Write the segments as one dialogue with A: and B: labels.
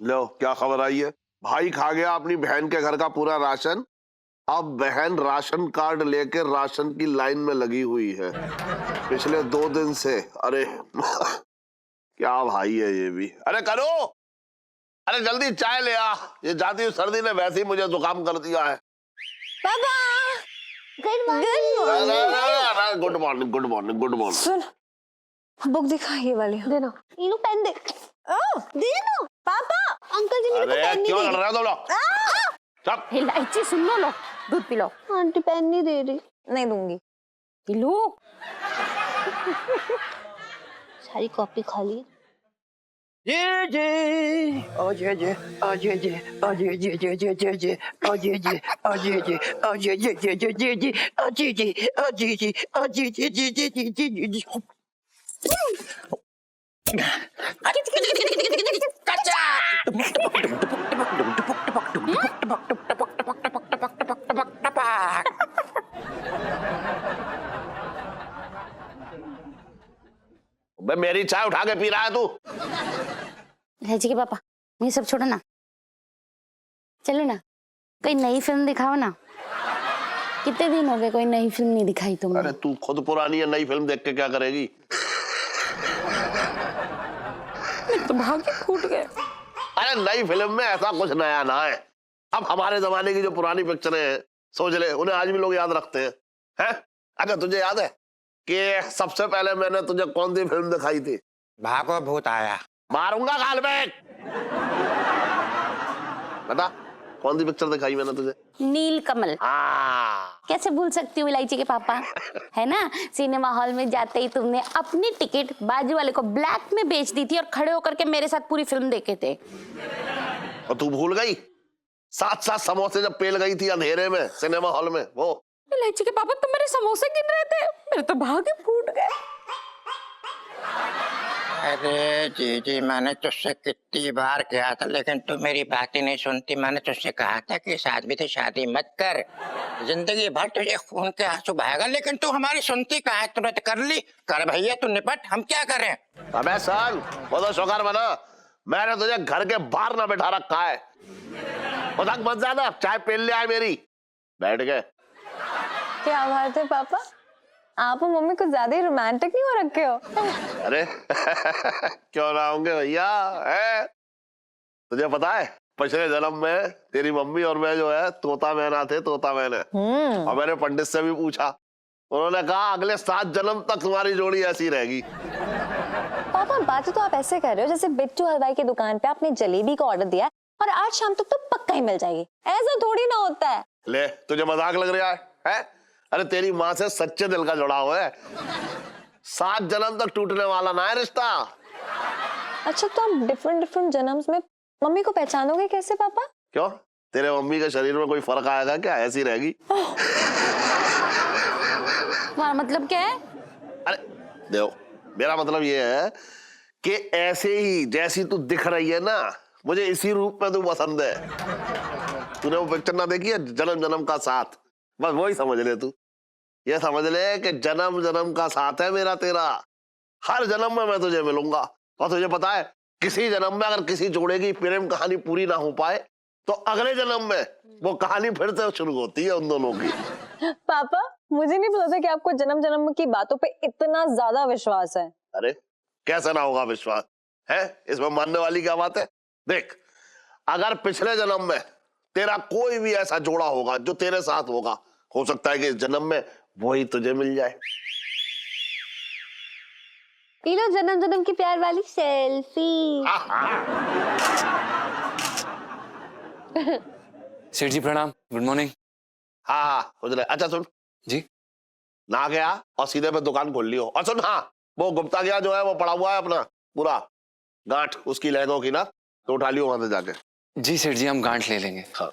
A: लो क्या खबर आई है? भाई खा गया अपनी बहन के घर का पूरा राशन। अब बहन राशन कार्ड लेकर राशन की लाइन में लगी हुई है पिछले 2 दिन से। अरे क्या भाई है ये भी। अरे करो, अरे जल्दी चाय ले आ, ये जाती हुई सर्दी ने वैसे ही मुझे जुकाम कर दिया है।
B: पापा good
A: morning. Good morning good morning good morning.
B: सुन, बुक दिखा, ये वाली दे दो। इनो पेन दे। ओ दे दो पापा, अंकल जी मेरे को पेन नहीं
A: क्यों
B: दे
A: लड़ रहे हो तुम लोग? चुप।
C: इलायची सुन लो, दूध पी लो।
B: आंटी पेन नहीं दे रही। नहीं दूंगी।
C: P low.
B: सारी कॉपी खाली।
D: जी जी ओ जी जी ओ जी जी ओ जी जी जी जी जी जी ओ जी जी ओ जी जी ओ जी जी जी जी जी जी ओ जी जी ओ जी जी ओ जी जी जी जी जी जी जी
A: मेरी चाय उठा के पी रहा है तू?
C: इलायची के पापा, ये सब छोड़ो ना, चलो ना कोई नई फिल्म दिखाओ ना। कितने दिन हो गए कोई नई फिल्म नहीं दिखाई तुमने।
A: अरे तू खुद पुरानी है, नई फिल्म देख के क्या करेगी?
C: तो भाग्य फूट गए।
A: अरे नई फिल्म में ऐसा कुछ नया ना है। अब हमारे जमाने की जो पुरानी पिक्चरें हैं, सोच ले, उन्हें आज भी लोग याद रखते हैं। हैं? अगर तुझे याद है कि सबसे पहले मैंने तुझे कौन सी फिल्म दिखाई थी?
D: भागो भूत आया।
A: मारूंगा गाल में। बता कौन सी पिक्चर दिखाई मैंने तुझे?
C: नीलकमल।
A: हाँ।
C: कैसे भूल सकती हूँ इलायची के पापा, है ना। सिनेमा हॉल में जाते ही तुमने अपनी टिकट बाजू वाले को ब्लैक में बेच दी थी और खड़े होकर के मेरे साथ पूरी फिल्म देखे थे।
A: और तू भूल गई? साथ साथ समोसे जब पेल गई थी अंधेरे में सिनेमा हॉल में, वो।
C: इलायची के पापा तुम मेरे समोसे गिन रहे थे, मेरे तो भाग्य फूट गए।
D: अरे जी जी, मैंने तुझसे कितनी बार कहा था लेकिन तू मेरी बात ही नहीं सुनती। मैंने तुझसे कहा था कि इस आदमी से शादी मत कर, जिंदगी भर तुझे खून के आंसू बहाएगा, लेकिन तू हमारी सुनती कहाँ है। तूने तो कर ली, कर भैया तू निपट, हम क्या करें।
A: अबे सन, वो तो शुक्र बना मैंने तुझे घर के बाहर ना बैठा रखा है। उधर मत जाना, चाय पेल ले आए मेरी। बैठ गए।
B: क्या बात है पापा, आप और मम्मी कुछ ज्यादा ही रोमांटिक नहीं हो रखे हो।
A: अरे क्यों ना होंगे भैया, है? तुझे पता है पिछले जन्म में तेरी मम्मी और मैं जो है तोता मैना थे, तोता मैना। और मैंने पंडित से भी पूछा, उन्होंने कहा अगले 7 जन्म तक तुम्हारी जोड़ी ऐसी रहेगी।
B: पापा बातें तो आप ऐसे कर रहे हो जैसे बिट्टू हलवाई की दुकान पे आपने जलेबी का ऑर्डर दिया और आज शाम तक तो पक्का ही मिल जाएगी। ऐसा थोड़ी ना होता है।
A: ले तुझे मजाक लग रहा है? अरे तेरी माँ से सच्चे दिल का जुड़ा हुआ है। 7 जन्म तक टूटने वाला ना है रिश्ता।
B: अच्छा तो आप डिफरेंट जन्म्स में मम्मी को पहचानोगे कैसे पापा?
A: क्यों, तेरे मम्मी के शरीर में कोई फर्क आएगा क्या? ऐसी रहेगी।
C: मतलब क्या है?
A: अरे देखो, मेरा मतलब ये है कि ऐसे ही जैसी तू दिख रही है ना, मुझे इसी रूप में तू पसंद है। तूने वो पिक्चर ना देखी है जन्म जन्म का साथ? बस वही समझ ले तू। ये समझ ले कि जन्म जन्म का साथ है मेरा तेरा। हर जन्म में मैं तुझे मिलूंगा। और तुझे पता है किसी जन्म में अगर किसी जोड़े की प्रेम कहानी पूरी ना हो पाए तो अगले जन्म में वो कहानी फिर से शुरू होती है उन दोनों की।
B: पापा मुझे नहीं पता था कि आपको जन्म जन्म की बातों पे इतना ज्यादा विश्वास है।
A: अरे कैसे ना होगा विश्वास, है? इसमें मानने वाली क्या बात है? देख, अगर पिछले जन्म में तेरा कोई भी ऐसा जोड़ा होगा जो तेरे साथ होगा, हो सकता है कि इस जन्म में वही तुझे मिल जाए।
B: पी लो जन्म जन्म की प्यार वाली सेल्फी।
E: सेठ जी प्रणाम, गुड मॉर्निंग।
A: हाँ खुद। अच्छा सुन
E: जी।
A: ना गया और सीधे पे दुकान खोल लियो। और सुन, हाँ वो गुप्ता गया जो है वो पड़ा हुआ है अपना पूरा गांठ उसकी लहंगों की ना, तो उठा लियो वहां से जाके।
E: जी सेठ जी, हम गांठ ले लेंगे।
A: हाँ।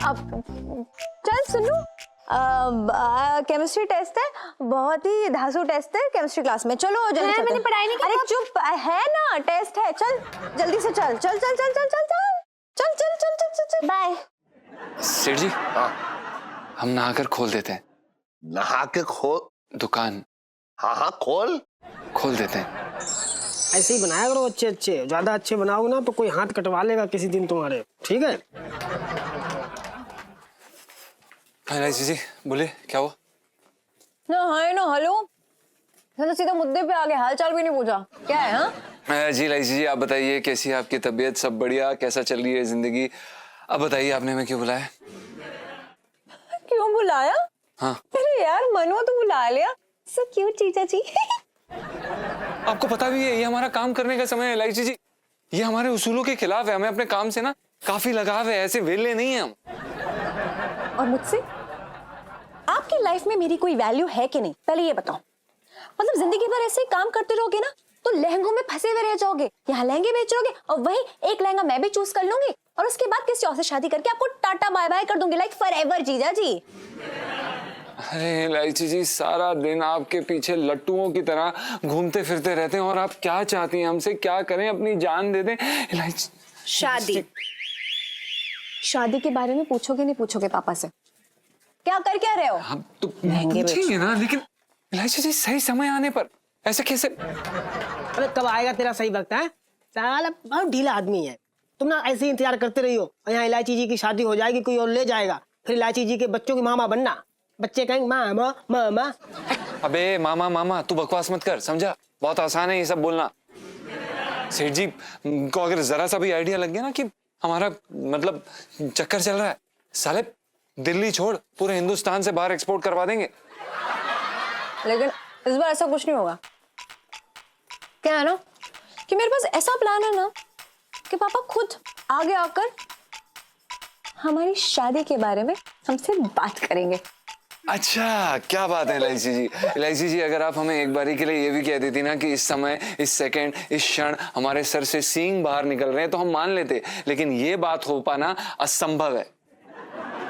B: अब चल सुनो, केमिस्ट्री टेस्ट है, बहुत ही धांसू टेस्ट है केमिस्ट्री क्लास में। चलो जल्दी चलते हैं।
C: मैंने पढ़ाई नहीं की।
B: अरे चुप, है ना टेस्ट है, चल जल्दी से चल चल चल चल चल चल चल चल चल चल चल चल चल। बाय।
E: सेठ जी,
A: हाँ,
E: हम नहाकर खोल देते हैं
A: नहा के खोल।
E: दुकान,
A: हाँ हाँ खोल।
E: खोल देते हैं।
F: ऐसे ही बनाया करो अच्छे अच्छे, ज्यादा अच्छे बनाओगे ना तो कोई हाथ कटवा लेगा किसी दिन तुम्हारे, ठीक है?
E: एलआईसी जी बोले क्या हुआ?
B: ना हाय ना हेलो, तो सीधा मुद्दे पे आ गए, हाल चाल भी नहीं पूछा, क्या है? हाँ
E: जी एलआईसी जी, आप बताइए कैसी है आपकी तबीयत? सब बढ़िया? कैसा चल रही है जिंदगी? अब बताइए आपने हमें क्यों बुलाया?
B: क्यों बुलाया?
E: हाँ,
B: अरे यार मनो तो बुला लिया, सो क्यूट जीजा जी।
E: आपको पता भी है ये हमारा काम करने का समय है एलआईसी जी, ये हमारे उसूलों के खिलाफ है। हमें अपने काम से ना काफी लगाव है, ऐसे वेले नहीं है हम।
B: और मुझसे आपकी लाइफ में मेरी कोई वैल्यू है कि नहीं, पहले ये बताओ। मतलब जिंदगी भर ऐसे ही काम करते रहोगे ना तो लहंगों में फंसे हुए रह जाओगे। यहाँ लहंगे बेच रहोगे और वही एक लहंगा मैं भी चूज कर लूंगी और उसके बाद किसी और से शादी करके आपको टाटा बाय बाय कर दूंगी, लाइक फॉरएवर जीजा जी।
E: अरे एलआईसी जी, सारा दिन आपके पीछे लट्टुओं की तरह घूमते फिरते रहते हैं और आप क्या चाहती हैं हमसे? क्या करें? अपनी जान दे दें एलआईसी?
B: शादी के बारे में पूछोगे नहीं पूछोगे पापा से? क्या कर क्या रहे हो?
E: हम तो
B: महंगे
E: पूछेंगे ना, लेकिन एलआईसी जी सही समय आने पर ऐसे कैसे?
F: अरे कब आएगा तेरा सही वक्त है? साला बहुत ढीला आदमी है। तुम ना ऐसे ही इंतजार करते रही हो, यहाँ इलायची जी की शादी हो जाएगी, कोई और ले जाएगा, फिर इलायची जी के बच्चों की मामा बनना, बच्चे कहेंगे मामा मामा।
E: अबे मामा मामा तू बकवास मत कर, समझा? बहुत आसान है ये सब बोलना। सेठ जी को अगर जरा सा भी आइडिया लग गया ना कि हमारा मतलब चक्कर चल रहा है, साले दिल्ली छोड़ पूरे हिंदुस्तान से बाहर एक्सपोर्ट करवा देंगे।
B: लेकिन इस बार ऐसा कुछ नहीं होगा। क्या है ना कि मेरे पास ऐसा प्लान है ना कि पापा खुद आगे आकर हमारी शादी के बारे में हमसे बात करेंगे।
E: अच्छा क्या बात है एलआईसी जी। एलआईसी जी अगर आप हमें एक बारी के लिए ये भी कह देती ना कि इस समय, इस सेकंड, इस क्षण हमारे सर से सींग बाहर निकल रहे हैं तो हम मान लेते, लेकिन ये बात हो पाना असंभव है।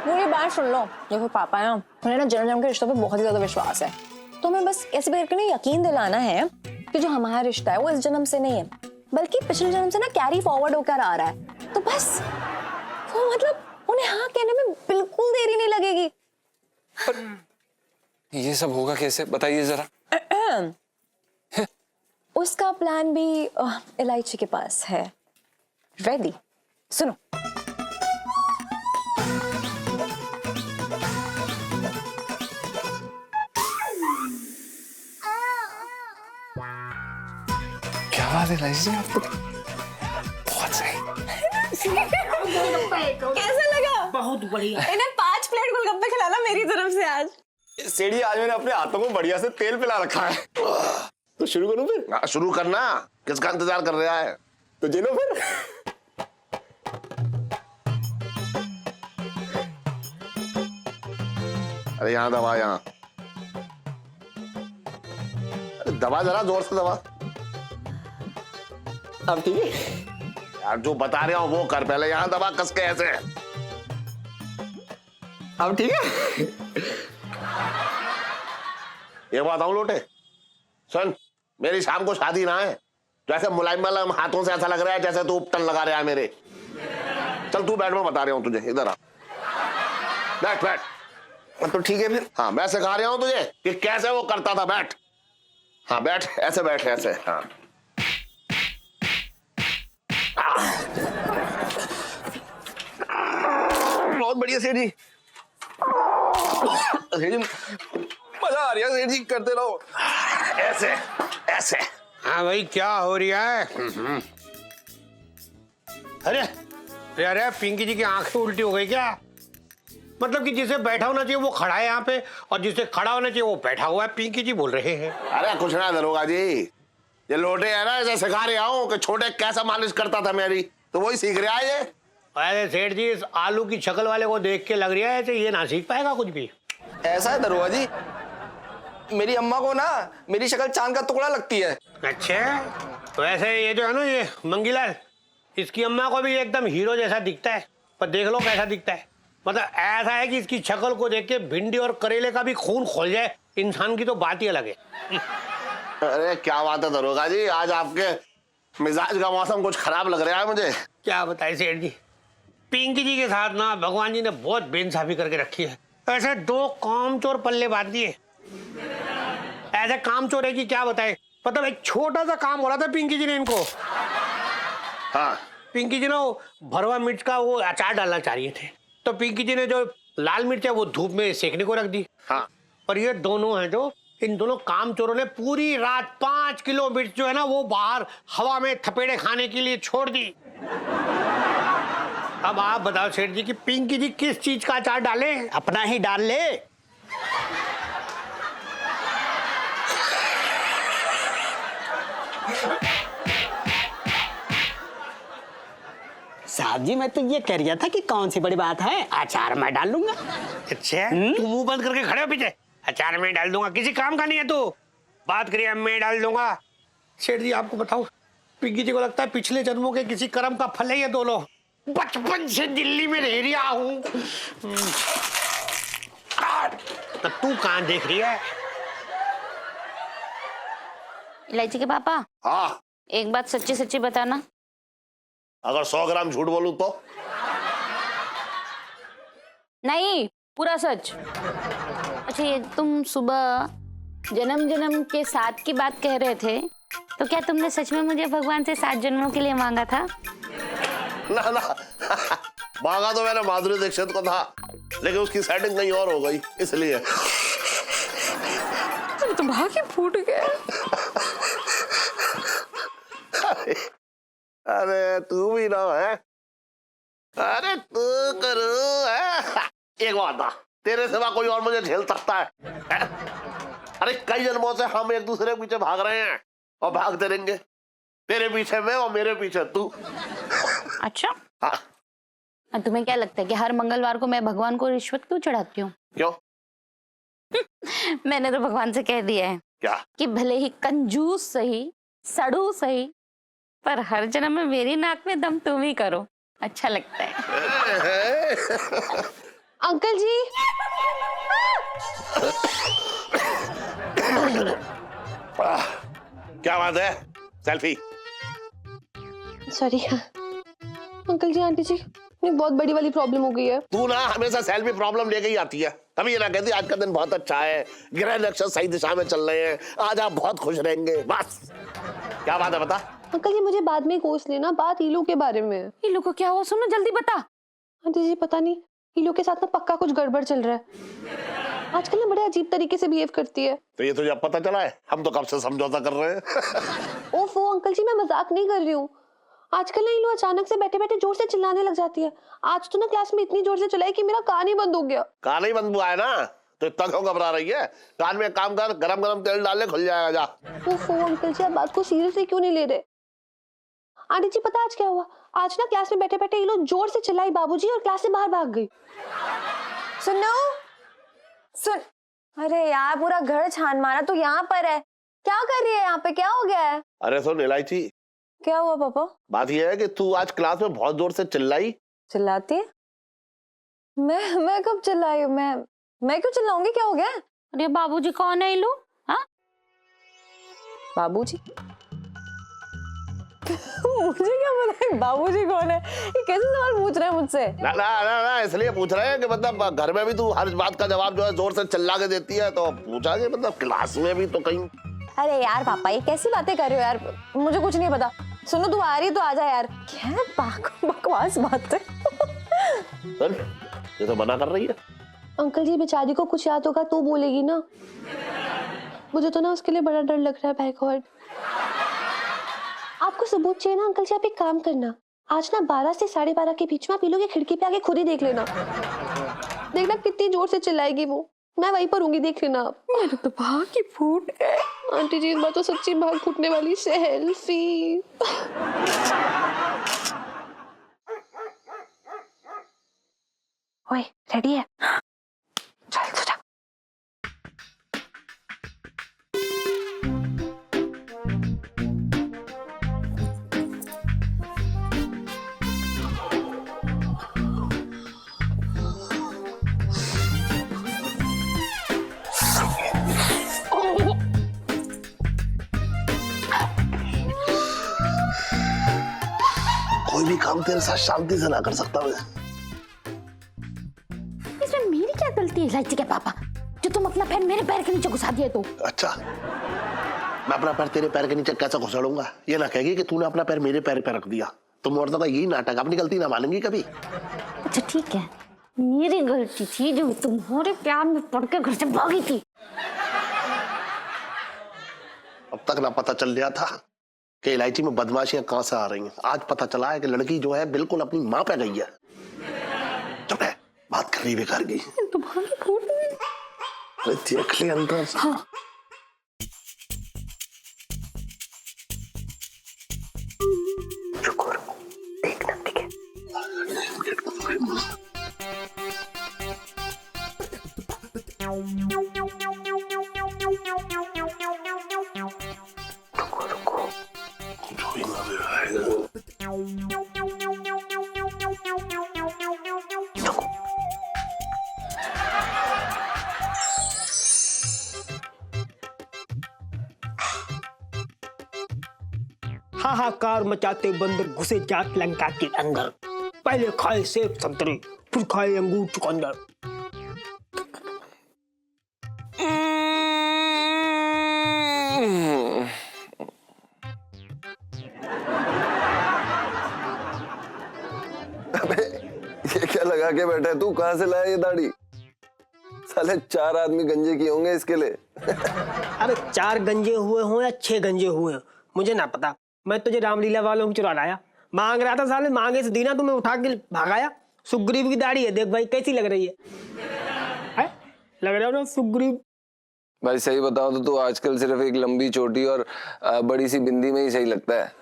B: मेरी बात सुन लो, देखो पापा है ना, उन्हें ना जन्म जन्म के रिश्तों पे बहुत ही ज्यादा विश्वास है, तो हमें बस ऐसे करके यकीन दिलाना है कि जो हमारा रिश्ता है वो इस जन्म से नहीं है बल्कि पिछले जन्म से ना कैरी फॉरवर्ड होकर आ रहा है। तो बस वो मतलब उन्हें हाँ कहने में बिल्कुल देरी नहीं लगेगी।
E: ये सब होगा कैसे बताइए जरा।
B: उसका प्लान भी इलायची के पास है रेडी, सुनो।
E: क्या बात है एलआईसी जी, आपको बहुत सही।
B: कैसा लगा?
F: बहुत बढ़िया।
B: इन्हें 5 प्लेट गोलगप्पे खिलाना मेरी तरफ से आज।
G: सेठी आज मैंने अपने हाथों को बढ़िया से तेल पिला रखा है, तो शुरू करूं फिर?
A: हाँ, शुरू करना। किसका इंतजार कर रहा है?
G: तो जिनो फिर।
A: अरे यहाँ दबा, यहाँ दबा, जरा जोर से दबा।
G: अब ठीक है
A: यार जो बता रहा हूँ वो कर, पहले यहाँ दबा कस के ऐसे।
G: अब ठीक है।
A: ये बात आऊं लोटे, सुन, मेरी शाम को शादी ना है, जैसे मुलायम मुलायम हाथों से ऐसा लग रहा है जैसे तू उपटन लगा रहा है मेरे। चल तू बैठ, मैं बता रहा हूँ तुझे, इधर आ, बैठ बैठ।
G: तो ठीक है फिर।
A: हाँ मैं सिखा रहा हूँ तुझे कि कैसे वो करता था, बैठ। हाँ बैठ, ऐसे बैठ, ऐसे। हाँ
G: बहुत बढ़िया सेठ जी। सेठ जी मजा आ रहा है, सेठ जी करते रहो
A: ऐसे ऐसे।
H: हाँ भाई क्या हो रहा है? अरे अरे पिंकी जी की आंखें उल्टी हो गई क्या? मतलब कि जिसे बैठा होना चाहिए वो खड़ा है यहाँ पे और जिसे खड़ा होना चाहिए वो बैठा हुआ है, पिंकी जी बोल रहे हैं।
A: अरे कुछ ना दरोगा जी, ये लोटे है ना, ऐसे सिखा रहा हूँ कि छोटे कैसा मालिश करता था मेरी, तो वही सीख रहा है ये।
H: अरे सेठ जी इस आलू की शक्ल वाले को देख के लग रहा है ऐसे ये ना सीख पाएगा कुछ भी।
G: ऐसा है दरोगा जी, मेरी अम्मा को ना मेरी शक्ल चांद का टुकड़ा लगती है।
H: अच्छा वैसे ये जो है ना ये मंगीलाल, इसकी अम्मा को भी एकदम हीरो जैसा दिखता है, पर देख लो कैसा दिखता है। मतलब ऐसा है कि इसकी शक्ल को देख के भिंडी और करेले का भी खून खोल जाए इंसान की, तो बात ही अलग है।
A: अरे क्या बात है दरोगा जी, आज आपके मिजाज का मौसम कुछ खराब लग रहा है मुझे।
H: क्या बताए सेठ जी, पिंकी जी के साथ ना भगवान जी ने बहुत बेइंसाफी करके रखी है। ऐसे दो कामचोर पल्ले बांध दिए। ऐसे कामचोर है कि क्या बताए, मतलब एक छोटा सा काम हो रहा था पिंकी जी ने इनको।
A: हाँ
H: पिंकी जी ना वो भरवा मिर्च का वो अचार डालना चाह रही थे, तो पिंकी जी ने जो लाल मिर्च है वो धूप में सेकने को रख दी।
A: हाँ
H: और ये दोनों हैं जो, इन दोनों कामचोरों ने पूरी रात 5 किलो मिर्च जो है ना वो बाहर हवा में थपेड़े खाने के लिए छोड़ दी। अब आप बताओ सेठ जी कि पिंकी जी किस चीज का अचार डाले, अपना ही डाल ले।
F: साहब जी मैं तो ये कह रहा था कि कौन सी बड़ी बात है, अचार मैं डाल लूंगा।
H: अच्छा तू मुंह बंद करके खड़े हो पीछे, अचार में डाल दूंगा, किसी काम का नहीं है तू। बात करिए मैं डाल दूंगा। सेठ जी आपको बताओ, पिंकी जी को लगता है पिछले जन्मों के किसी कर्म का फल है ये दोनों। बचपन से दिल्ली में रह रहा हूँ। तो तू कहाँ देख रही है?
C: इलायची के पापा,
A: हाँ,
C: एक बात सच्ची सच्ची बताना।
A: अगर 100 ग्राम झूठ बोलूं तो?
C: नहीं, पूरा सच। अच्छा ये तुम सुबह जन्म जन्म के 7 की बात कह रहे थे, तो क्या तुमने सच में मुझे भगवान से 7 जन्मों के लिए मांगा था?
A: ना ना मांगा तो मैंने माधुरी दीक्षित को था, लेकिन उसकी सेटिंग कहीं और हो गई इसलिए।
B: तो भाग्य फूट गया।
A: अरे तू भी ना है, अरे तू करो है। एक बात था, तेरे सिवा कोई और मुझे झेल सकता है? अरे कई जन्मों से हम एक दूसरे के पीछे भाग रहे हैं और भागते रहेंगे, तेरे पीछे मैं और मेरे पीछे तू।
C: अच्छा
A: हाँ।
C: और तुम्हें क्या लगता है कि हर मंगलवार को मैं भगवान को रिश्वत क्यों चढ़ाती हूँ?
A: क्यों?
C: मैंने तो भगवान से कह दिया है
A: क्या?
C: कि भले ही कंजूस सही, सड़ू सही, पर हर जन्म में मेरी नाक में दम तुम ही करो, अच्छा लगता है।
B: अंकल जी
A: क्या बात है? सेल्फी?
B: सॉरी अंकल जी, आंटी जी, ये बहुत बड़ी वाली प्रॉब्लम हो गई है।
A: तू ना हमेशा सेल्फी प्रॉब्लम लेके ही आती है, तभी ये ना कहती आज का दिन बहुत अच्छा है, ग्रह नक्षत्र सही दिशा में चल रहे हैं, आज आप बहुत खुश रहेंगे। बस क्या बात है बता?
B: अंकल जी मुझे बाद में कोस लेना, बात ईलू के बारे में है।
C: ईलू को क्या हुआ, सुनो जल्दी बता।
B: आंटी जी पता नहीं ईलू के साथ ना पक्का कुछ गड़बड़ चल रहा है, आजकल ना बड़े अजीब तरीके से बिहेव करती है।
A: तो ये तुझे अब पता चला है? हम तो कब से समझौता कर रहे हैं।
B: ओफो अंकल जी, मैं मजाक नहीं कर रही हूँ। आजकल ना ईलू अचानक से बैठे बैठे जोर से चिल्लाने लग जाती है। आज तो ना क्लास में इतनी जोर से चिल्लाई कि मेरा कान ही बंद हो गया।
A: कान ही बंद हुआ है ना, तो इतना क्यों घबरा रही है? कान में काम कर, गरम गरम तेल डाल ले, खुल जाएगा। जा।
B: ओफो अंकल जी, आप बात को सीरियसली क्यों नहीं ले रहे? आंटी जी पता आज क्या हुआ? आज ना क्लास में बैठे बैठे ईलू जोर से चिल्लाई बाबूजी और क्लास से बाहर भाग गई। सुनो सुन, अरे यार पूरा घर छान मारा, तो यहाँ पर है, क्या कर रही है यहाँ पे, क्या हो गया है?
A: अरे सुन इलायची,
B: क्या हुआ पापा?
A: बात यह है कि तू आज क्लास में बहुत जोर से चिल्लाई।
B: चिल्लाती है? मैं कब चिल्लाई हूँ? मैं क्यों चिल्लाऊंगी, क्या हो गया?
C: अरे बाबूजी कौन है ईलू? हाँ
B: बाबूजी? मुझे क्या पता है बाबूजी कौन है? ये कैसे सवाल पूछ रहे हैं मुझसे?
A: ना ना ना ना इसलिए पूछ रहे हैं कि मतलब घर में भी तू हर बात का जवाब जो है जोर से चिल्ला के देती है, तो पूछा कि मतलब क्लास में भी तो कहीं।
B: अरे यार पापा ये कैसी बातें कर रहे हो यार, मुझे कुछ नहीं पता। सुनो तू आ रही तो आ जा यार, क्या बकवास बात है।
A: सुन, ये तो मना कर रही है।
B: अंकल जी बेचारी को कुछ याद होगा तो बोलेगी ना, मुझे तो ना उसके लिए बड़ा डर लग रहा है। बाय गॉड, आपको सबूत चाहिए ना अंकल जी, आप एक काम करना, आज ना 12 से 12:30 के बीच में आप ईलू की खिड़की पे आके खुद ही देख लेना, देखना कितनी जोर से चिल्लाएगी वो, मैं वहीं पर होंगी, देख लेना आप। मेरे तो भाग ही फूट गए। आंटी जी इस बार तो सच्ची भाग फूटने वाली। सेल्फी। ओए रेडी है? चल सो जा।
A: कोई भी काम काम तेरे साथ शांति से ना कर सकता मैं।
C: इसमें मेरी क्या गलती है इलायची के पापा, जो तुम अपना पैर मेरे पैर के नीचे घुसा दिए तो?
A: अच्छा, मैं अपना पैर तेरे पैर के नीचे कैसे घुसाड़ूंगा? ये ना कहेगी कि तूने अपना पैर मेरे पैर पे रख दिया। तुम औरतों का यही नाटक, अपनी गलती ना मानेंगी कभी।
C: अच्छा ठीक है, मेरी गलती थी जो तुम्हारे प्यार में पड़ के घर से भागी थी।
A: अब तक ना पता चल गया था कि इलायची में बदमाशियां कहां से आ रही हैं। आज पता चला है कि लड़की जो है बिल्कुल अपनी माँ पे गई है। चुप है, बात कर रही बेकार की।
C: तुम्हारी फोटो
A: अरे देख ले अंदर।
C: हाँ।
A: रुको रुको, देखना ठीक है। रुको रुको, कोई ना भी आएगा। रुको।
F: हाहाकार मचाते बंदर घुसे जाट लंका के अंदर, पहले खाए सेब संतरे फिर खाए अंगूर चुकंदर।
G: अबे ये क्या लगा के बैठा है तू? कहाँ से लाया ये दाढ़ी? साले 4 आदमी गंजे किए होंगे इसके लिए।
F: अबे 4 गंजे हुए हों या 6 गंजे हुए, मुझे ना पता। मैं तुझे रामलीला वालों को चुरा लाया, मांग रहा था साले, मांगे से दीना तुम्हें उठा के भगाया। सुग्रीव की दाढ़ी है, देख भाई कैसी लग रही है? लग रहा है ना सुग्रीव?
G: भाई सही बताओ तो तू आजकल सिर्फ एक लंबी चोटी और बड़ी सी बिंदी में ही सही लगता है।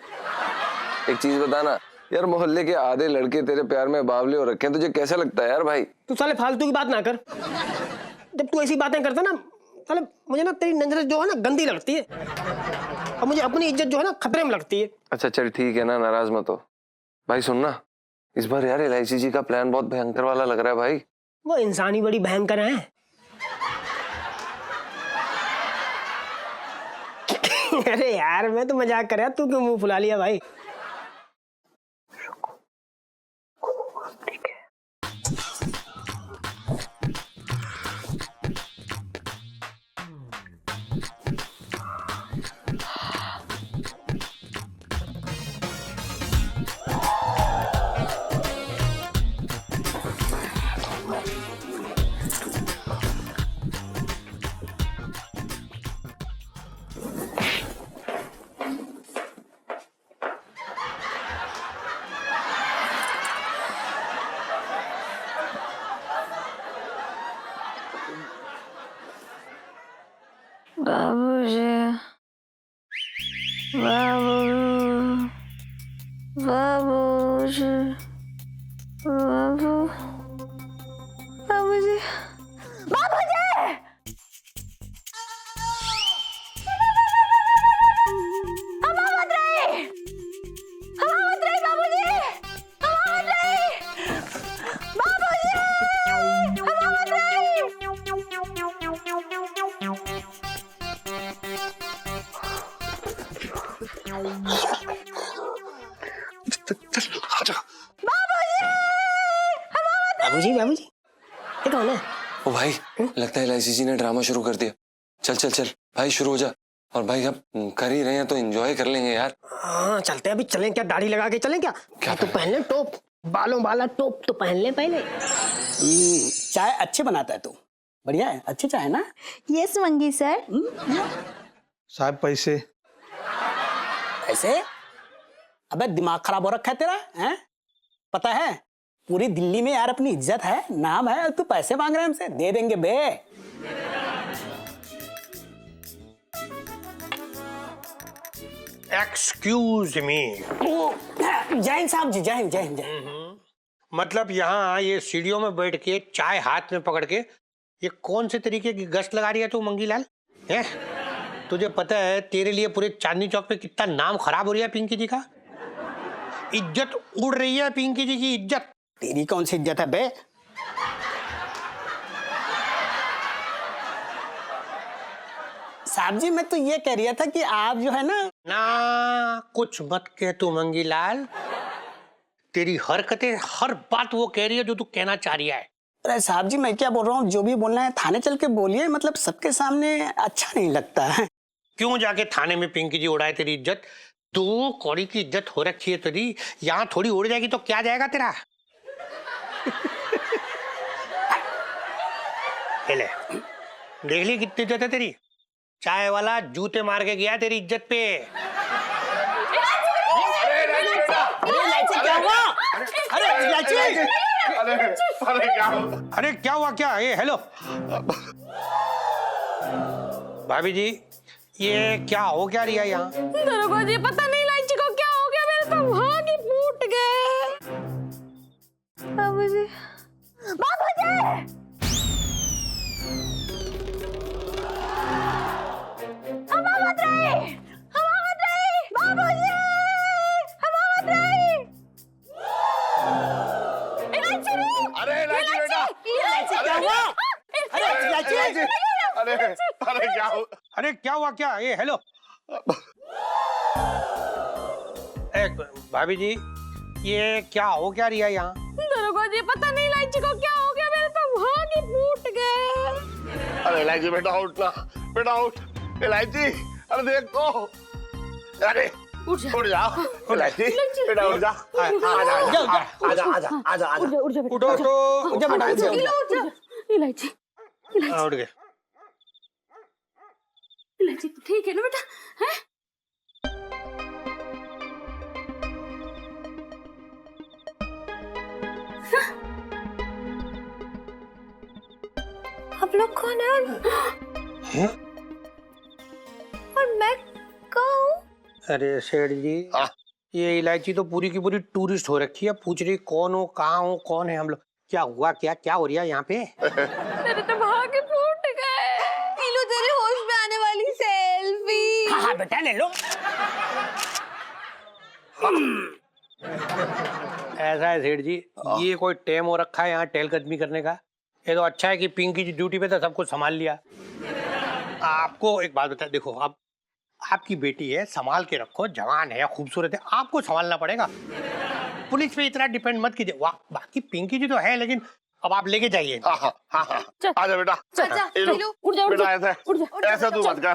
G: एक चीज बता ना यार, मोहल्ले के आधे लड़के तेरे प्यार में बावले हो रखे हैं, तुझे कैसा लगता है यार भाई?
F: तू साले फालतू की बात ना कर। जब तू ऐसी बातें करता ना साले, मुझे ना तेरी नजर जो है ना गंदी लगती है, और मुझे अपनी इज्जत जो है ना खतरे में लगती है। अच्छा
G: चल ठीक है ना, नाराज मत हो भाई। सुन ना, इस बार यार इलायची जी का प्लान बहुत भयंकर वाला लग रहा है भाई।
F: वो इंसान ही बड़ी भयंकर है। अरे यार मैं तो मजाक कर रहा, तू क्यों मुंह फुला लिया भाई?
C: बाबूजी, बाबूजी, बाबूजी, बाबूजी, हवा मत रही, बाबूजी, बाबूजी, हवा मत रही।
F: बाबूजी बाबूजी, ये कौन है?
E: ओ भाई, लगता है इलायची जी ने ड्रामा शुरू कर दिया। चल चल चल भाई, शुरू हो जा। और भाई अब कर ही रहे हैं तो एंजॉय कर लेंगे यार।
F: हाँ चलते हैं, अभी चलें क्या? दाढ़ी लगा के चलें क्या?
E: क्या
F: तो पहन ले टोप, बालों वाला टोप तो पहन ले पहले।
I: चाय अच्छे बनाता है तू, बढ़िया है, अच्छी चाय ना?
B: यस मंगी सर।
H: साहब पैसे।
I: ऐसे? अबे दिमाग खराब हो रखा है तेरा, हैं? पता है पूरी दिल्ली में यार अपनी इज्जत है, नाम है, और तू पैसे मांग रहा है हमसे? दे देंगे बे।
H: Excuse me.
I: जय हिंद साहब जी, जय हिंद जय हिंद जय हिंद।
H: मतलब यहाँ ये सीढ़ियों में बैठ के चाय हाथ में पकड़ के ये कौन से तरीके की गश्त लगा रही है तू मंगीलाल? हैं? तुझे पता है तेरे लिए पूरे चांदनी चौक पे कितना नाम खराब हो रहा है पिंकी जी का? इज्जत उड़ रही है पिंकी जी की इज्जत।
I: तेरी कौन सी इज्जत है बे? साहब जी मैं तो ये कह रहा था कि आप जो है ना
H: कुछ मत कह तू मंगीलाल। तेरी हरकतें, हर बात वो कह रही है जो तू कहना चाह रही है।
I: अरे साहब जी, मैं क्या बोल रहा हूँ, जो भी बोलना है थाने चल के बोलिए, मतलब सबके सामने अच्छा नहीं लगता है।
H: क्यों जाके थाने में पिंकी जी उड़ाए तेरी इज्जत? तू कौड़ी की इज्जत हो रखी है तेरी, यहाँ थोड़ी उड़ जाएगी तो क्या जाएगा तेरा? ले देख ली कितनी इज्जत है तेरी। चाय वाला जूते मार के गया तेरी इज्जत पे। अरे क्या हुआ? क्या ये? हेलो भाभी जी, ये क्या हो क्या रही है यहाँ?
C: दरोगा जी, पता नहीं इलायची को क्या हो गया, मेरे तो भाग ही फूट गए। बाबूजी, बाबूजी! हवा मत रही, हवा मत रही, बाबूजी, हवा मत रही। इलायची नहीं।
A: अरे इलायची बेटा,
C: इलायची क्या हुआ?
A: अरे क्या हो?
H: अरे क्या हुआ? क्या ये? हेलो भाभी जी, ये क्या हो क्या रही है यहाँ?
C: दरोगा जी, पता नहीं इलायची को क्या हो गया, मेरे तो भाग ही फूट गए।
A: अरे इलायची बेटा उठ ना, बेटा उठ। इलायची, अरे देख तो, अरे उठ जाओ इलायची, बेटा उठ जा। आजा आजा आजा आजा।
H: उठो तो।
C: इलायची,
H: उठ गए।
C: इलायची ठीक है ना बेटा? हैं? आप लोग कौन है? और मैं कहाँ हूँ?
H: अरे सेठ जी, ये इलायची तो पूरी की पूरी टूरिस्ट हो रखी है, पूछ रही कौन हो, कहाँ हो, कौन है हम लोग। क्या हुआ? क्या हो रही है यहाँ पे?
C: मेरे तो भाग ही फूट गए। नीलू, तेरे होश में आने वाली सेल्फी।
I: हाँ बेटा, ले लो।
H: ऐसा है सेठ जी, ये कोई टेम हो रखा है यहाँ टहलकदमी करने का? ये तो अच्छा है कि पिंकी जी ड्यूटी पे था, सब कुछ संभाल लिया। आपको एक बात बता, देखो आप, आपकी बेटी है, संभाल के रखो, जवान है, खूबसूरत है, आपको संभालना पड़ेगा। पुलिस पे इतना डिपेंड मत कीजिए। बाकी पिंकी जी तो है, लेकिन अब आप लेके जाइए।
A: आजा बेटा, बेटा ऐसा तू मत कर।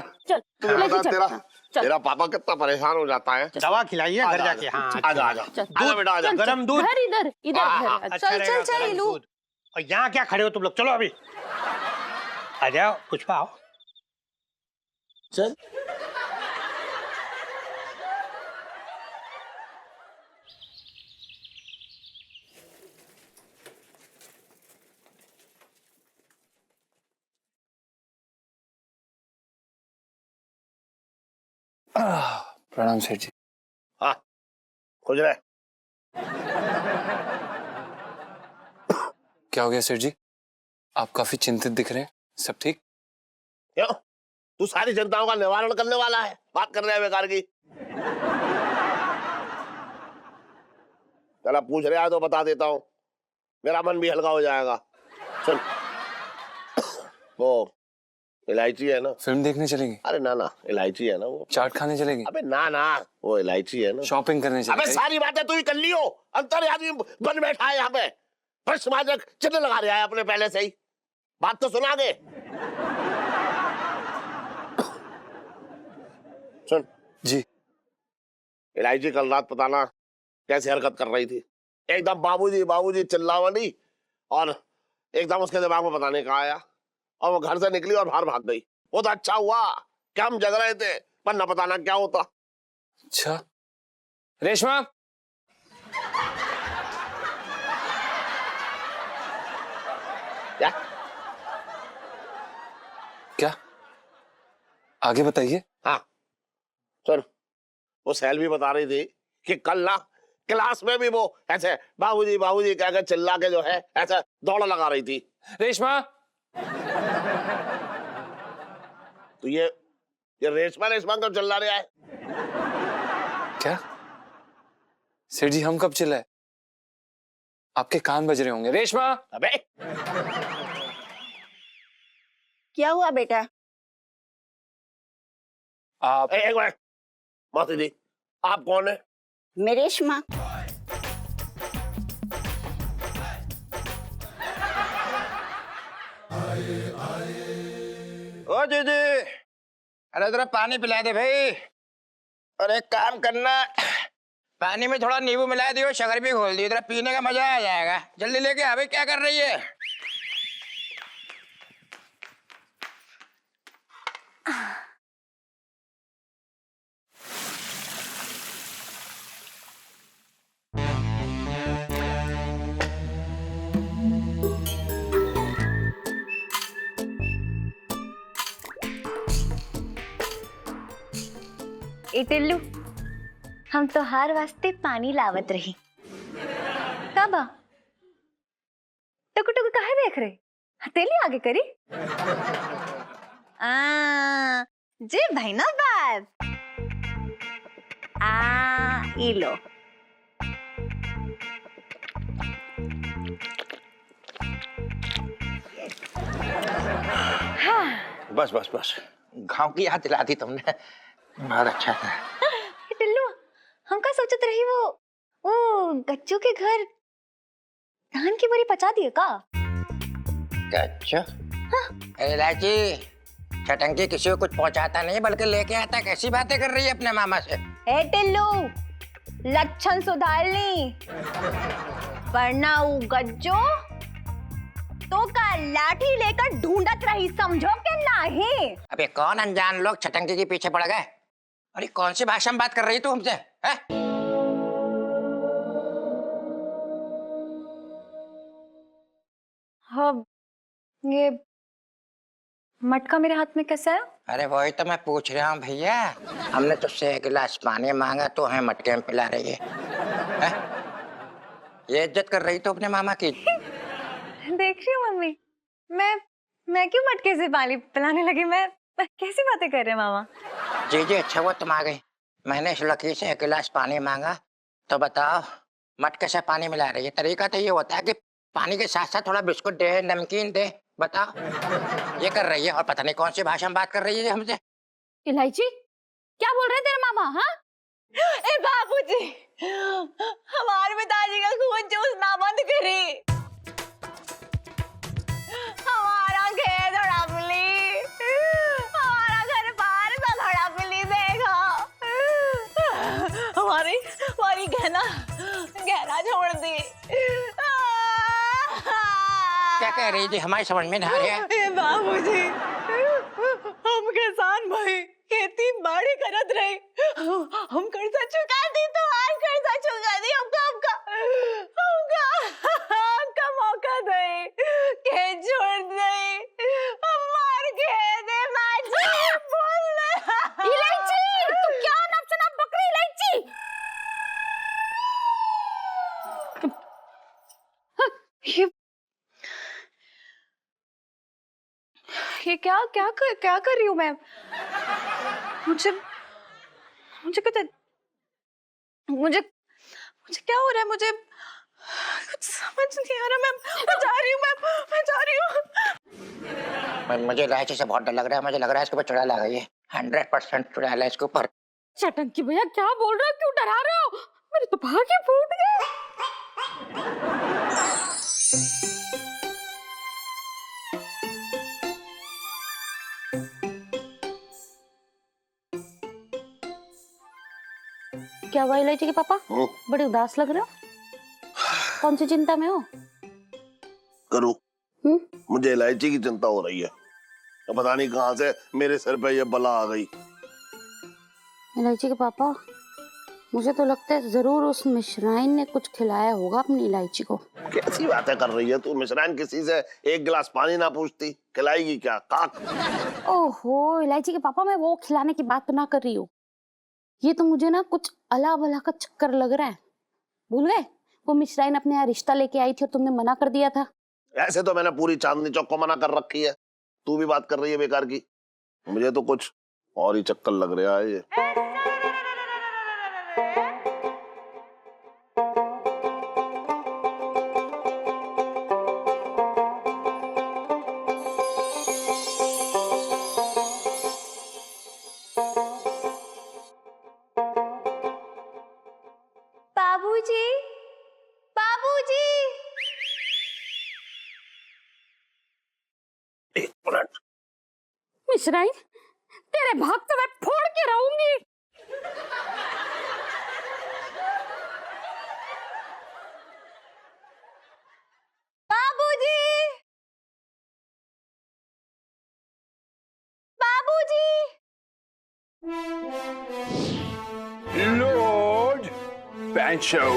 A: तुझे पता तेरा पापा कितना परेशान हो जाता है।
H: दवा खिलाइए घर जाके। हाँ,
A: आजा आजा आजा बेटा आजा।
H: गरम दूध।
C: इधर
H: अच्छा रहेगा, गरम दूध। और यहाँ क्या खड़े हो तुम लोग? चलो अभी आ जाओ। पुष्पा आओ।
I: चल।
E: प्रणाम सेठ जी।
A: हाँ खुश रहे।
E: क्या हो गया सेठ जी? आप काफी चिंतित दिख रहे हैं। सब ठीक?
A: क्यों? तू सारी जनताओं का निवारण करने वाला है, बात कर रहे हैं बेकार की। चला पूछ रहे हैं तो बता देता हूँ, मेरा मन भी हल्का हो जाएगा। सुन, वो इलायची है ना।
E: फिल्म देखने चलेंगे?
A: अरे ना ना, इलायची है ना वो।
E: चाट खाने चलेंगे?
A: अबे ना ना, वो इलायची है ना।
E: शॉपिंग करने
A: अबे
E: चलेंगे?
A: सारी बातें तू ही कर लियो, अंतर आदमी बन बैठा है यहाँ पे, बस माजक चिन्ह लगा रहा है अपने पहले से ही। बात तो सुना आगे। सुन
E: जी।
A: इलायची कल रात पता ना कैसी हरकत कर रही थी, एकदम बाबूजी बाबूजी चिल्लावनी, और एकदम उसके दिमाग में पता नहीं कहाँ आया, और वो घर से निकली और बाहर भाग गई। वो तो अच्छा हुआ कि हम जग रहे थे, वरना पता ना क्या होता।
E: अच्छा रेशमा,
A: क्या
E: क्या आगे बताइए।
A: हाँ सुन, वो सैल भी बता रही थी कि कल ना क्लास में भी वो ऐसे बाबूजी बाबूजी कहकर चिल्ला के जो है ऐसे दौड़ लगा रही थी।
E: रेशमा,
A: तो ये रेशमा रेशमा कब चिल्ला रहा है?
E: क्या सेठ जी, हम कब चिल्लाए? आपके कान बज रहे होंगे। रेशमा,
A: अबे
J: क्या हुआ बेटा?
E: आप
A: एक मिनट, मासी जी आप कौन है?
J: मैं रेशमा।
D: ओ जीजी, अरे जरा पानी पिला दे भाई। और एक काम करना, पानी में थोड़ा नींबू मिला दियो, शक्कर भी घोल दियो, जरा पीने का मजा आ जाएगा। जल्दी लेके आ भाई, क्या कर रही है?
B: ए टिल्लू, हम तो हर वास्ते पानी लावत रही। कब टुकु टुकु कहे देख रहे? हथेली आगे करी। जी भाई ना बात। ई लो।
D: बस बस बस, गांव की याद दिला दी तुमने, बहुत अच्छा था।
B: टिल्लू, हम का सोचत रही वो गच्चू के घर धान की बोरी पचा दिए का?
D: गच्चू? अरे लाची, छटंकी किसी को कुछ पहुंचाता नहीं बल्कि लेके आता। कैसी बातें कर रही है अपने मामा से?
B: ए टिल्लू, लक्षण सुधार ली, वरना वो गज्जो तो का लाठी लेकर ढूंढत रही, समझो के नहीं?
D: अबे कौन अनजान लोग छटंकी के पीछे पड़ गए? अरे कौन सी भाषा में बात कर रही तू हमसे?
B: हाँ, ये मटका मेरे हाथ में कैसा है?
D: अरे वही तो मैं पूछ रहा हूँ भैया। हमने तुझसे एक गिलास पानी मांगा तो हमें मटके में पिला रही है? ये इज्जत कर रही तो अपने मामा की।
B: देख रही हूँ मम्मी, मैं क्यों मटके से पानी पिलाने लगी? मैं कैसी बातें कर रहे हैं मामा?
D: जी जी, अच्छा वो तुम आ गई। मैंने इस लड़की से एक गिलास पानी मांगा तो बताओ मटके से पानी मिला रही है। तरीका तो ये होता है कि पानी के साथ साथ थोड़ा बिस्कुट दे, नमकीन दे। बताओ, ये कर रही है और पता नहीं कौन सी भाषा में बात कर रही है हमसे।
C: इलायची, क्या बोल रहे हैं तेरा मामा? हाँ,
B: ए बाबूजी, हमारे पिताजी का खून चूस ना बंद करी, हमारा खेत हड़प ली, हमारा घर बार सब हड़प ली। देखो, हमारी गहना छोड़ दी।
D: क्या कह रही थी? हमारी समझ में नहीं आ रहा है।
B: ए बाबूजी, हम किसान भाई खेती बाड़ी करत रही, हम कर्जा चुका दी तो आज कर्जा चुका दी। हमका मौका दे के छोड़ दे, हमार के दे माजी बोल।
C: इलायची, तू क्या नफसना बकरी इलायची?
B: ये क्या कर रही हूँ मैं? मुझे क्या हो रहा है? मुझे कुछ समझ नहीं आ रहा। मैं जा रही हूँ।
D: मुझे इलायची से बहुत डर लग रहा है। मुझे लग रहा है इसके ऊपर चुड़ैल आ गई है। 100% चुड़ैल है इसके ऊपर।
C: चटंकी भैया, क्या बोल रहे हो? क्यों डरा रहे हो? मेरे तो भागे फूट गए। क्या हुआ इलायची के पापा? बड़े उदास लग रहे हो, कौन सी चिंता में हो?
A: करो, मुझे इलायची की चिंता हो रही है। पता नहीं कहां से मेरे सिर पे ये बला आ गई।
C: इलायची के पापा, मुझे तो लगता है जरूर उस मिश्राइन ने कुछ खिलाया होगा अपनी इलायची को।
A: कैसी बातें कर रही है तू? मिश्राइन किसी से एक गिलास पानी ना पूछती, खिलाएगी क्या? काक।
C: ओहो इलायची के पापा, मैं वो खिलाने की बात तो ना कर रही हूँ। ये तो मुझे ना कुछ अला बला का चक्कर लग रहा है। भूल गए वो मिश्राइन अपने यहाँ रिश्ता लेके आई थी और तुमने मना कर दिया था?
A: ऐसे तो मैंने पूरी चांदनी चौक को मना कर रखी है, तू भी बात कर रही है बेकार की। मुझे तो कुछ और ही चक्कर लग रहा है ये।
B: बाबूजी, बाबूजी।
A: एक मिनट।
C: मिश्राइन, तेरे भक्त मैं फोड़ के रहूंगी।
B: बाबूजी, बाबूजी।
K: Lord Bancho.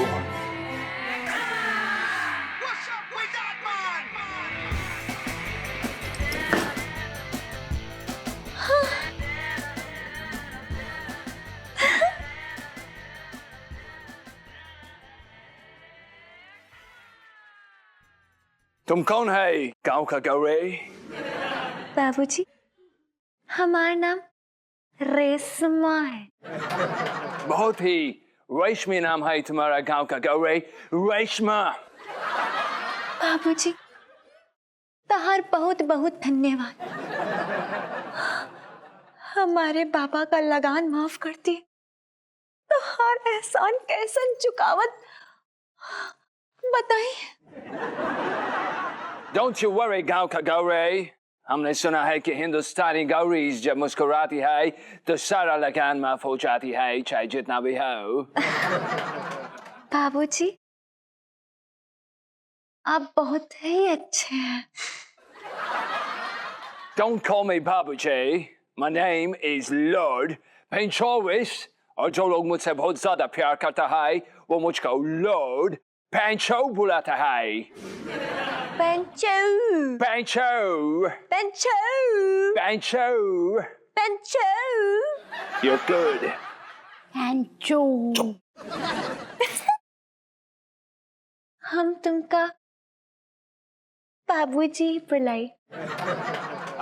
K: तुम कौन है गांव का गौरे?
B: बाबूजी, हमारा नाम रेशमा है।
K: बहुत ही रेशमी नाम है तुम्हारा गांव का गौरे, रेशमा।
B: बाबूजी, तहार बहुत बहुत धन्यवाद। हमारे बाबा का लगान माफ करती तो हर एहसान कैसन चुकावत बताइए।
K: Don't you worry गांव का गौरे, हमने सुना है कि हिंदुस्तानी गौरीज जब मुस्कुराती है तो सारा लगान माफ हो जाती है, चाहे जितना भी हो।
B: बाबूजी, आप बहुत ही अच्छे हैं।
K: Don't call me Babuji. My name is Lord Panchovis. और जो लोग मुझसे बहुत ज्यादा प्यार करता है वो मुझको Lord Pancho बुलाता है।
B: पंचो,
K: Pancho.
B: पंचो,
K: Pancho.
B: पंचो।
K: You're good.
C: पैंचो।
B: हम तुमका बाबूजी बुलाई।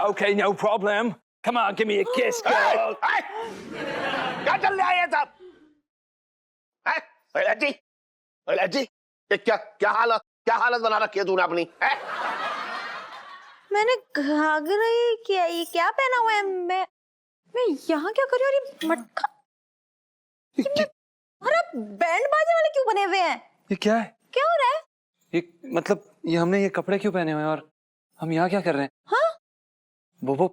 K: Okay, no problem. Come on, give me a kiss, girl.
A: क्या चल रहा है ये सब? लाची, लाची, ये क्या हालत बना रखी है तूने अपनी?
B: मैंने घाघरा ही किया, ये क्या पहना हुआ है? मैं यहाँ क्या कर रही हूँ? और ये मटका, और आप बैंड बाजे वाले क्यों बने हुए हैं?
E: ये क्या है?
B: क्या हो रहा है?
E: ये मतलब ये हमने ये कपड़े क्यों पहने हुए हैं और हम यहाँ क्या कर रहे हैं?
B: हाँ?
E: बोबो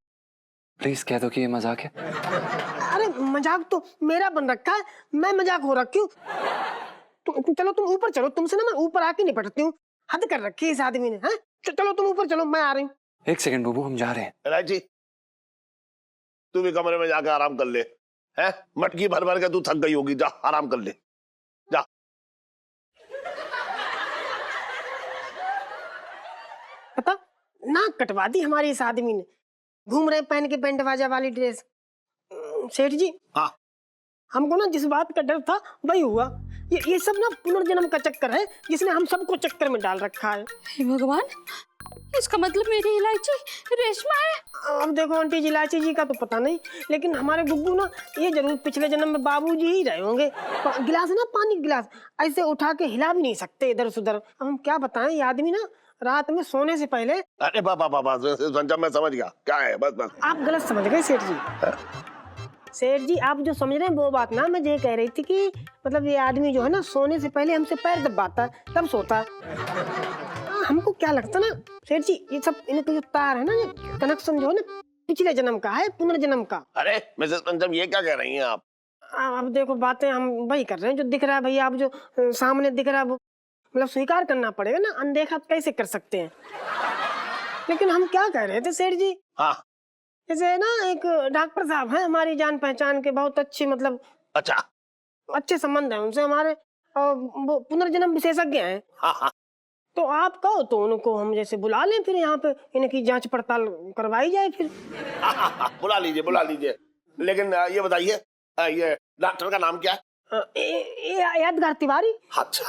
E: प्लीज कह दो कि ये मजाक है।
F: अरे मजाक तो मेरा बन रखा है, मैं मजाक हो रखी हूँ। चलो तुम ऊपर चलो, तुमसे ना मैं ऊपर आके निपटती हूँ। हद कर रखी है इस आदमी ने। हाँ चलो तुम ऊपर चलो, मैं आ रही हूँ।
E: एक सेकंड बोबो, हम जा रहे हैं।
A: लाची, तू भी कमरे में जाकर आराम कर ले। हैं? मटकी भर भर के तू थक गई होगी, जा आराम कर ले, जा।
F: पता नाक कटवा दी हमारी इस आदमी ने। घूम रहे पहन के बैंड बाजा वाली ड्रेस। सेठ जी,
A: हाँ,
F: हमको ना जिस बात का डर था वही हुआ। ये सब ना पुनर्जन्म का चक्कर है जिसने हम सबको चक्कर में डाल रखा है।
C: हे भगवान, इसका मतलब मेरी इलायची रेशमा है।
F: अब देखो आंटी जी, इलायची जी का तो पता नहीं, लेकिन हमारे गुग्गू ना ये जरूर पिछले जन्म में बाबूजी ही रहे होंगे। गिलास है ना, पानी गिलास ऐसे उठा के हिला भी नहीं सकते इधर से उधर। अब हम क्या बताएं, ये आदमी ना रात में सोने से पहले।
A: अरे बाबा जब मैं समझ गया क्या है, बस।
F: आप गलत समझ गए सेठ जी। सेठ जी, आप जो समझ रहे हैं वो बात ना, मैं ये कह रही थी कि मतलब ये आदमी जो है ना सोने से पहले हमसे पैर दबाता है तब सोता है। हमको क्या लगता ना सेठ जी, ये सब इनके जो तार है ना, ये कनेक्शन जो है ना पिछले जन्म का है, पुनर्जन्म का।
A: अरे मिसेस पंचम, ये क्या कह रही हैं आप?
F: अब देखो बातें हम वही कर रहे हैं जो दिख रहा है भैया। आप जो सामने दिख रहा है वो मतलब स्वीकार करना पड़ेगा ना, अनदेखा कैसे कर सकते हैं। लेकिन हम क्या कह रहे थे सेठ जी,
A: हाँ,
F: जैसे ना एक डॉक्टर साहब हैं हमारी जान पहचान के, बहुत अच्छी मतलब
A: अच्छा,
F: अच्छे संबंध है उनसे हमारे, और वो पुनर्जन्म विशेषज्ञ हैं।
A: हाँ,
F: तो आप कहो तो उनको हम जैसे बुला लें, फिर यहाँ पे इनकी जांच पड़ताल करवाई जाए फिर।
A: हाँ, बुला लीजिए। लेकिन ये बताइए, ये डॉक्टर का नाम क्या है?
F: यादगार तिवारी।
A: अच्छा,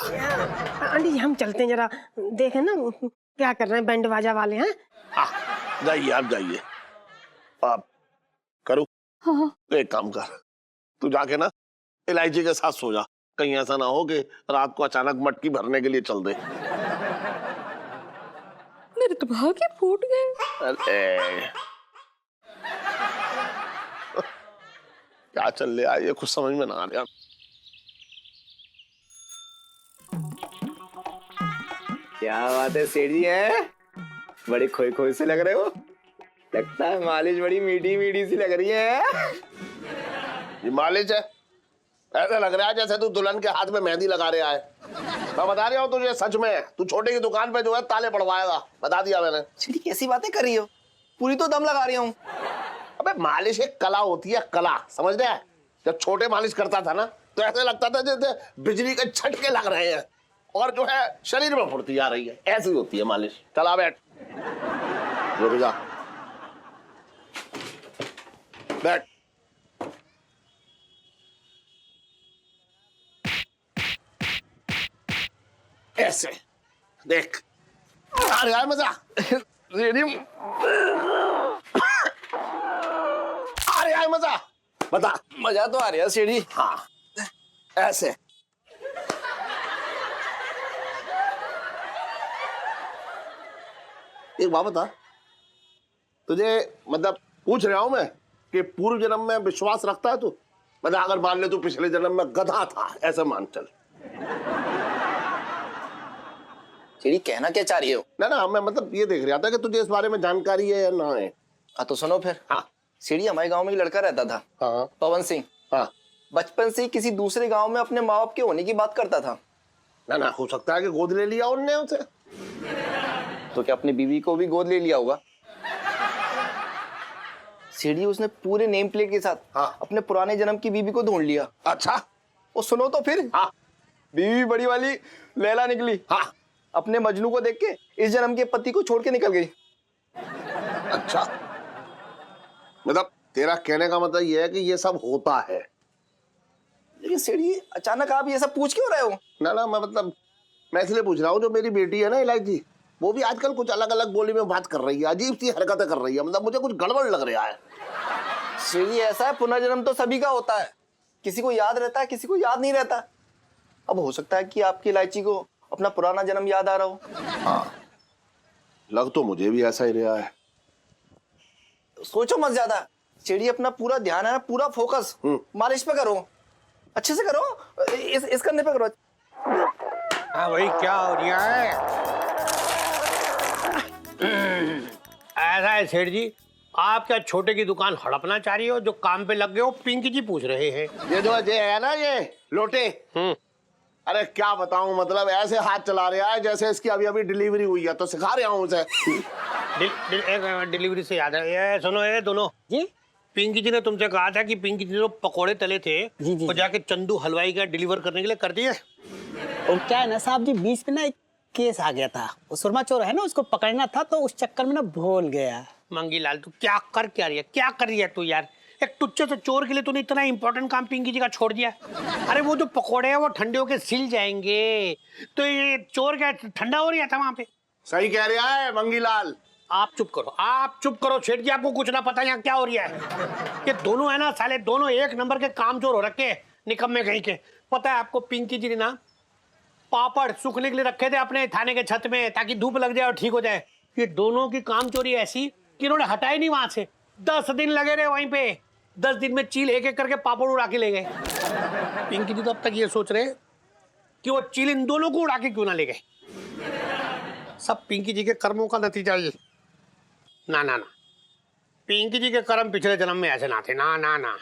F: आंटी जी, हम चलते हैं, जरा देखें ना क्या कर रहे हैं बैंड बाजा वाले हैं।
A: हाँ, जाइए आप, जाइए आप। करूँ?
C: हाँ।
A: तो एक काम कर, तू जाके ना इलायची के साथ सो जा, कहीं ऐसा ना हो कि रात को अचानक मटकी भरने के लिए चल दे।
C: मेरे तो भाग्य फूट गए।
A: अरे क्या चल रहा है, ये कुछ समझ में ना आ रहा।
L: क्या बात है सेठ जी, है बड़े खोए खोए से लग रहे हो।
G: लगता है मालिश बड़ी मीठी मीठी सी लग रही है।
A: ये मालिश है? ऐसा लग रहा है जैसे तू दुल्हन के हाथ में मेहंदी लगा रहा है। मैं बता रहा हूँ तुझे, सच में तू छोटे की दुकान पे जो है ताले पड़वाएगा, बता दिया मैंने।
G: सीढ़ी कैसी बातें कर रही हो, पूरी तो दम लगा रही हूँ।
A: अबे मालिश एक कला होती है, कला, समझ रहा है? जब छोटे मालिश करता था ना तो ऐसे लगता था जैसे बिजली के झटके लग रहे हैं और जो है शरीर में फुर्ती आ रही है, ऐसी होती है मालिश। चला बैठ, रुक जा, बैठ। ऐसे देख, आ रहा है मजा? रेडी? आ रहा है मजा? बता।
G: मजा तो आ रहा है सीढ़ी।
A: हाँ, ऐसे। एक बात बता, तुझे मतलब पूछ रहा हूं मैं कि पूर्व जन्म में विश्वास रखता है तू? मतलब अगर मान ले तू पिछले जन्म में गधा था, ऐसा मान चल।
G: सीढ़ी कहना क्या चाह रही हो?
A: ना मैं मतलब ये देख रहा था कि तुझे इस बारे में जानकारी है या ना है।
G: हाँ तो सुनो फिर।
A: हाँ।
G: सीढ़ी, हमारे गांव में एक लड़का रहता था,
A: हाँ।
G: पवन सिंह।
A: हाँ।
G: बचपन से ही किसी दूसरे गांव में अपने माँ बाप के होने की बात करता था।
A: ना हो सकता है कि गोद ले लिया उनने उसे।
G: तो क्या अपनी बीवी को भी गोद ले लिया होगा? सीढ़ी, उसने पूरे नेम प्लेट के साथ
A: हाँ।
G: अपने पुराने जन्म की बीवी को ढूंढ लिया।
A: अच्छा।
G: वो सुनो तो फिर।
A: हाँ।
G: बीवी बड़ी वाली लैला निकली।
A: हाँ।
G: अपने मजनू को देख के इस जन्म के पति को छोड़ के निकल गई।
A: अच्छा, मतलब तेरा कहने का मतलब ये है कि ये सब होता है।
G: लेकिन सीढ़ी, अचानक आप ये सब पूछ क्यों रहे हो?
A: ना मैं इसलिए पूछ रहा हूँ, जो मेरी बेटी है ना इलायची, वो भी आजकल कुछ अलग अलग बोली में बात कर रही है, अजीब सी हरकतें कर रही है, मतलब मुझे कुछ गड़बड़ लग रहा है।
G: सीढ़ी, ऐसा है, पुनर्जन्म तो सभी का होता है। किसी को याद रहता है, किसी को याद नहीं रहता। अब हो सकता है कि आपकी इलायची को अपना पुराना जन्म याद आ रहा हो।
A: हाँ, लग तो मुझे भी ऐसा ही रहा है।
G: सोचो मत ज्यादा। सीढ़ी, अपना पूरा ध्यान है ना, पूरा फोकस मालिश पे करो, अच्छे से करो, इस करने पे करो।
H: हाँ भाई, क्या हो रहा है? ऐसा है सेठ जी, आप क्या छोटे की दुकान हड़पना चाह रही हो? जो काम पे लग गए हो पिंकी जी पूछ रहे हैं।
A: ये जो है ना, ये लोटे, अरे क्या बताऊं, मतलब ऐसे हाथ चला रहा है जैसे इसकी अभी अभी डिलीवरी हुई है, तो सिखा रहा हूँ उसे।
H: डिलीवरी से याद है, ये सुनो, ये दोनों
F: जी।
H: पिंकी जी ने तुमसे कहा था कि पिंकी जी जो पकोड़े तले थे वो जाके चंदू हलवाई का डिलीवर करने के लिए कर दिए।
I: और क्या है ना साहब जी, बीच में ना एक केस आ गया था, वो सुरमा चोर है ना, उसको पकड़ना था, तो उस चक्कर में ना भूल गया।
H: मंगीलाल, तू क्या कर रही है तू यार? एक टुच्चे से चोर के लिए तूने इतना इंपॉर्टेंट काम पिंकी जी का छोड़ दिया। अरे वो जो पकोड़े हैं वो ठंडे होके सिल जाएंगे, तो ये चोर क्या ठंडा हो रहा था वहां पे?
A: सही कह रहा है मंगीलाल।
H: आप चुप करो सेठ जी, आपको कुछ ना पता यहाँ क्या हो रहा है। ये दोनों है ना साले, दोनों एक नंबर के कामचोर हो रखे, निकम्मे कहीं के। पता है आपको, पिंकी जी ने ना पापड़ सूखने के लिए रखे थे अपने थाने के छत में, ताकि धूप लग जाए और ठीक हो जाए। ये दोनों की कामचोरी ऐसी कि इन्होंने हटाई नहीं वहां से। 10 दिन लगे रहे वहीं पे। 10 दिन में चील एक एक करके पापड़ उड़ा के ले गए। पिंकी जी तो अब तक ये सोच रहे कि वो चील इन दोनों को उड़ा के क्यों ना ले गए। सब पिंकी जी के कर्मों का नतीजा ये। ना पिंकी जी के कर्म पिछले जन्म में ऐसे ना थे। ना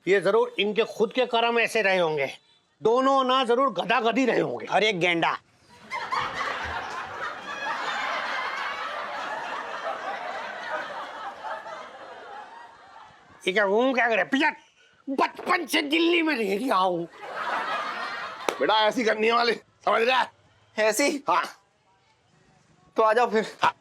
H: ये जरूर इनके खुद के कर्म ऐसे रहे होंगे। दोनों ना जरूर गधा गधी रहे होंगे।
I: और एक गेंडा।
H: ये क्या करे पिजट, बचपन से दिल्ली में रह रहा हूँ।
A: बेटा ऐसी करनी है वाली, समझ रहा है?
G: ऐसी?
A: हाँ।
G: तो आ जाओ फिर।
A: हाँ।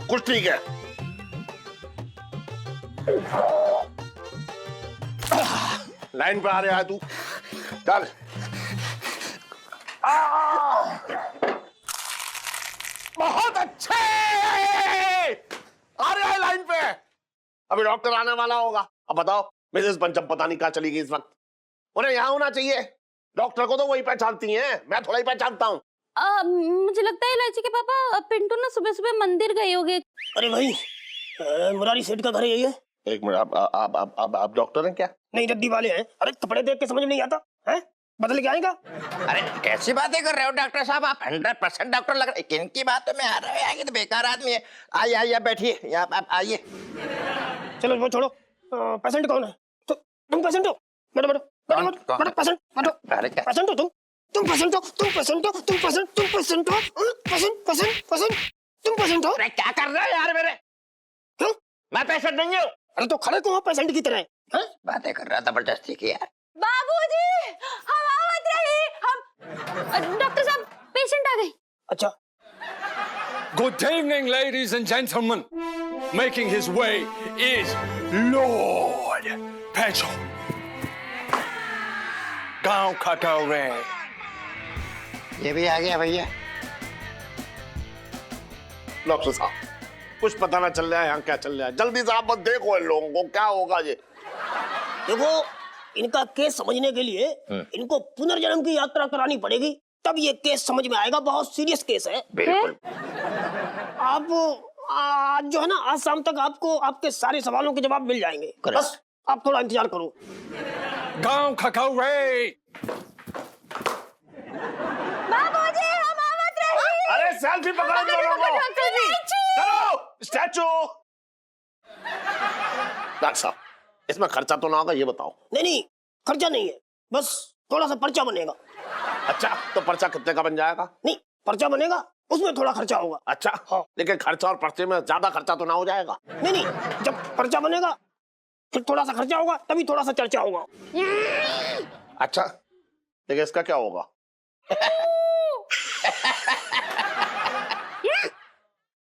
A: कुछ ठीक है। लाइन पे आ रहा है तू, चल। बहुत अच्छे, आ रहा है लाइन पे। अभी डॉक्टर आने वाला होगा। अब बताओ मिसेस पंचम पता नहीं कहाँ चली गई इस वक्त। उन्हें यहाँ होना चाहिए। डॉक्टर को तो वही पहचानती हैं, मैं थोड़ा ही पहचानता हूँ।
C: मुझे लगता है इलायची के पापा पिंटू ना सुबह सुबह मंदिर गए होंगे।
F: अरे भाई, मुरारी सेठ का घर यही है,
A: एक मिनट, आप डॉक्टर हैं क्या?
F: नहीं रद्दी वाले हैं। अरे कपड़े देख के समझ में नहीं आता है, बदल के आएगा।
D: अरे कैसी बातें कर रहे हो डॉक्टर साहब, आप 100% डॉक्टर लग रहे हैं। किनकी बातों में आ रहे हो, आगे तो बेकार आदमी है। आइए आइए बैठिए, यहाँ आप आइए।
F: चलो वो छोड़ो, पेशेंट कौन है? तो तुम पेशेंट हो? बैठो बैठो बैठो बैठो, पेशेंट बैठो।
D: अरे क्या
F: पेशेंट हो तुम पेशेंट हो, तुम पेशेंट हो, तुम पेशेंट हो, पेशेंट तुम पेशेंट हो।
D: अरे क्या कर रहे हो यार मेरे?
F: क्यों?
D: मैं पेशेंट नहीं हूँ।
F: अरे तो खड़े क्यों हो पेशेंट की तरह हैं?
D: बातें कर रहा जबरदस्ती की यार।
C: बाबूजी, हवा मत रही, हम डॉक्टर साहब पेशेंट आ गए।
F: अच्छा
E: Good evening, ladies and gentlemen. Making his way is Lord Pedro. गांव खटौरे।
D: ये भी आ गया भैया।
A: डॉक्टर साहब, कुछ पता ना चल रहा है यहाँ क्या चल रहा है। जल्दी से आप बस देखो इन लोगों को क्या होगा। ये
F: देखो, इनका केस समझने के लिए इनको पुनर्जन्म की यात्रा करानी पड़ेगी, तब ये केस समझ में आएगा। बहुत सीरियस केस है।
D: बिल्कुल।
F: आप आज जो है ना, आज शाम तक आपको आपके सारे सवालों के जवाब मिल जाएंगे। बस आप थोड़ा इंतजार करो।
E: गांव खटौरे।
C: बाबूजी, हम मत रही।
A: अरे सेल्फी पकड़ो दोनों को।
C: डॉक्टर जी,
A: करो स्टैचू। डॉक्टर साहब, इसमें खर्चा तो ना होगा, ये बताओ।
F: नहीं खर्चा नहीं है, बस थोड़ा सा पर्चा बनेगा।
A: अच्छा, तो पर्चा कितने का बन जाएगा?
F: नहीं, पर्चा बनेगा, उसमें थोड़ा खर्चा होगा।
A: अच्छा
F: हाँ।
A: लेकिन खर्चा और पर्चे में ज्यादा खर्चा तो ना हो जाएगा?
F: नहीं, जब पर्चा बनेगा फिर थोड़ा सा खर्चा होगा, तभी थोड़ा सा चर्चा होगा।
A: अच्छा, लेकिन इसका क्या होगा?